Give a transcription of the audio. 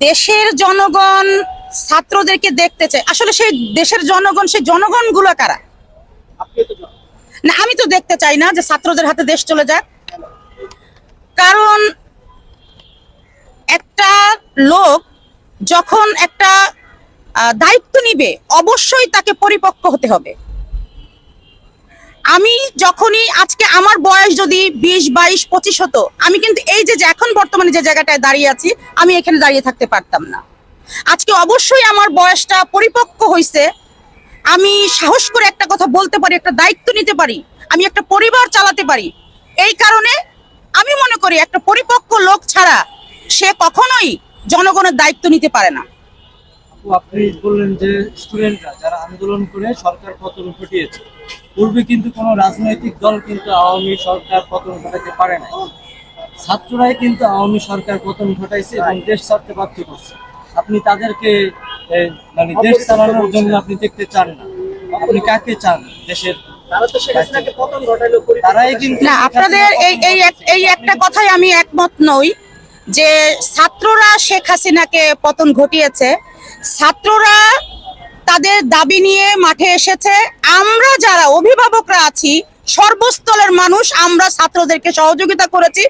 দেশের জনগণ ছাত্রদেরকে দেখতে চায়। আসলে সেই দেশের জনগণ, সেই জনগণ গুলা কারা? না, আমি তো দেখতে চাই না যে ছাত্রদের হাতে দেশ চলে যাক। কারণ একটা লোক যখন একটা দায়িত্ব নিবে, অবশ্যই তাকে পরিপক্ক হতে হবে। আমি যখনই আজকে আমার বয়স যদি 20, 22, 25 হতো, আমি কিন্তু এই যে এখন বর্তমানে যে জায়গাটায় দাঁড়িয়ে আছি, আমি এখানে দাঁড়িয়ে থাকতে পারতাম না। আজকে অবশ্যই আমার বয়সটা পরিপক্ক হয়েছে। আমি সাহস করে একটা কথা বলতে পারি, একটা দায়িত্ব নিতে পারি, আমি একটা পরিবার চালাতে পারি। এই কারণে আমি মনে করি একটা পরিপক্ক লোক ছাড়া সে কখনোই জনগণের দায়িত্ব নিতে পারে না। আপনি বললেন যে স্টুডেন্টরা যারা আন্দোলন করে সরকার পতন ঘটিয়েছে, পূর্বে কিন্তু কোনো রাজনৈতিক দল কিন্তু আওয়ামী সরকার পতন ঘটাতে পারে না। ছাত্ররাই কিন্তু আওয়ামী সরকার পতন ঘটাইছে এবং দেশ ছাড়তে বাধ্য করছে। আপনি তাদেরকে মানে দেশ চালানোর জন্য আপনি দেখতে চান না, আপনি কাকে চান দেশের? তারাই কিন্তু না, আপনাদের এই একটা কথাই আমি একমত নই যে ছাত্ররা শেখ হাসিনাকে পতন ঘটিয়েছে। ছাত্ররা তাদের দাবি নিয়ে মাঠে এসেছে। আমরা যারা অভিভাবকরা আছি, সর্বস্তরের মানুষ, আমরা ছাত্রদেরকে সহযোগিতা করেছি।